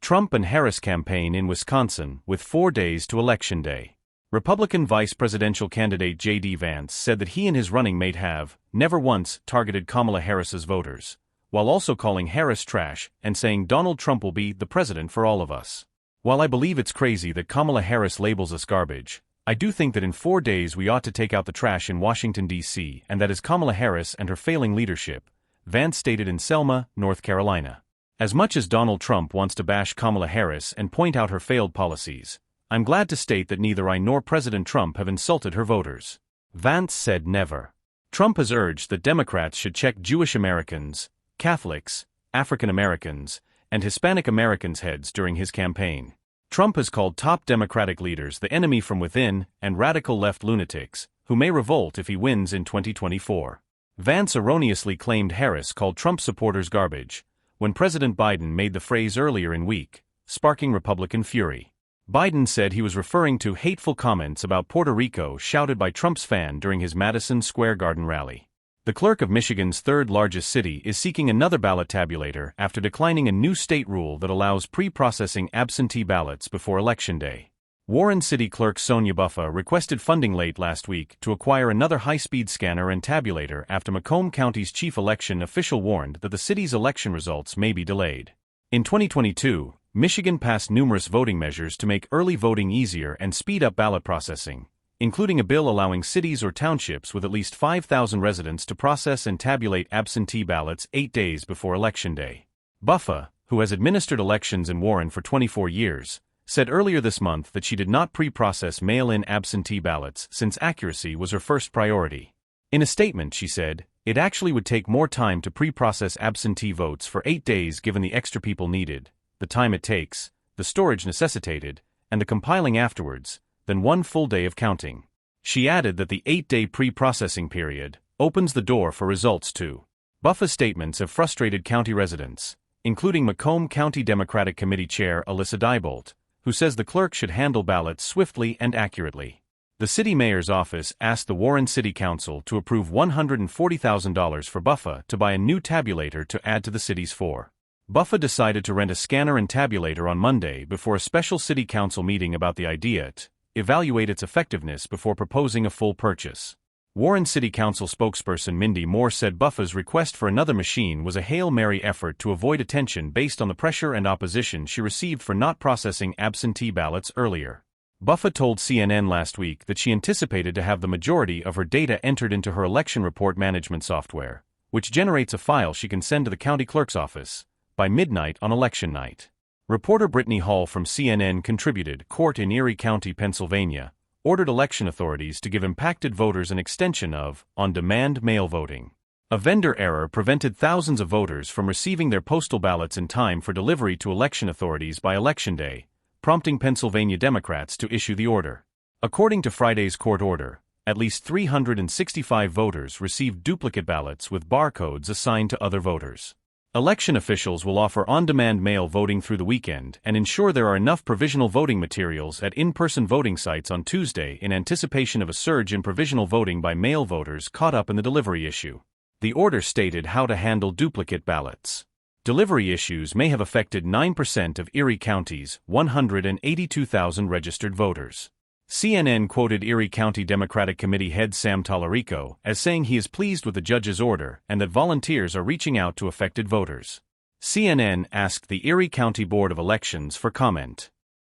Trump and Harris campaign in Wisconsin, with 4 days to Election Day. Republican vice presidential candidate J.D. Vance said that he and his running mate have never once targeted Kamala Harris's voters, while also calling Harris trash and saying Donald Trump will be the president for all of us. While I believe it's crazy that Kamala Harris labels us garbage, I do think that in 4 days we ought to take out the trash in Washington, D.C., and that is Kamala Harris and her failing leadership, Vance stated in Selma, North Carolina. As much as Donald Trump wants to bash Kamala Harris and point out her failed policies, I'm glad to state that neither I nor President Trump have insulted her voters. Vance said never. Trump has urged that Democrats should check Jewish Americans, Catholics, African Americans, and Hispanic Americans' heads during his campaign. Trump has called top Democratic leaders the enemy from within and radical left lunatics, who may revolt if he wins in 2024. Vance erroneously claimed Harris called Trump supporters garbage, when President Biden made the phrase earlier in week, sparking Republican fury. Biden said he was referring to hateful comments about Puerto Rico shouted by Trump's fan during his Madison Square Garden rally. The clerk of Michigan's third-largest city is seeking another ballot tabulator after declining a new state rule that allows pre-processing absentee ballots before Election Day. Warren City Clerk Sonia Buffa requested funding late last week to acquire another high-speed scanner and tabulator after Macomb County's chief election official warned that the city's election results may be delayed. In 2022, Michigan passed numerous voting measures to make early voting easier and speed up ballot processing, including a bill allowing cities or townships with at least 5,000 residents to process and tabulate absentee ballots 8 days before Election Day. Buffa, who has administered elections in Warren for 24 years, said earlier this month that she did not pre-process mail-in absentee ballots since accuracy was her first priority. In a statement she said, "It actually would take more time to pre-process absentee votes for 8 days given the extra people needed, the time it takes, the storage necessitated, and the compiling afterwards, than 1 full day of counting." She added that the 8-day pre-processing period opens the door for results too. Buffa's statements have frustrated county residents, including Macomb County Democratic Committee Chair Alyssa Diebolt, who says the clerk should handle ballots swiftly and accurately. The city mayor's office asked the Warren City Council to approve $140,000 for Buffa to buy a new tabulator to add to the city's 4. Buffa decided to rent a scanner and tabulator on Monday before a special city council meeting about the idea to evaluate its effectiveness before proposing a full purchase. Warren City Council spokesperson Mindy Moore said Buffa's request for another machine was a Hail Mary effort to avoid attention based on the pressure and opposition she received for not processing absentee ballots earlier. Buffa told CNN last week that she anticipated to have the majority of her data entered into her election report management software, which generates a file she can send to the county clerk's office, by midnight on election night. Reporter Brittany Hall from CNN contributed. Court in Erie County, Pennsylvania, ordered election authorities to give impacted voters an extension of on-demand mail voting. A vendor error prevented thousands of voters from receiving their postal ballots in time for delivery to election authorities by Election Day, prompting Pennsylvania Democrats to issue the order. According to Friday's court order, at least 365 voters received duplicate ballots with barcodes assigned to other voters. Election officials will offer on-demand mail voting through the weekend and ensure there are enough provisional voting materials at in-person voting sites on Tuesday in anticipation of a surge in provisional voting by mail voters caught up in the delivery issue. The order stated how to handle duplicate ballots. Delivery issues may have affected 9% of Erie County's 182,000 registered voters. CNN quoted Erie County Democratic Committee head Sam Tallarico as saying he is pleased with the judge's order and that volunteers are reaching out to affected voters. CNN asked the Erie County Board of Elections for comment.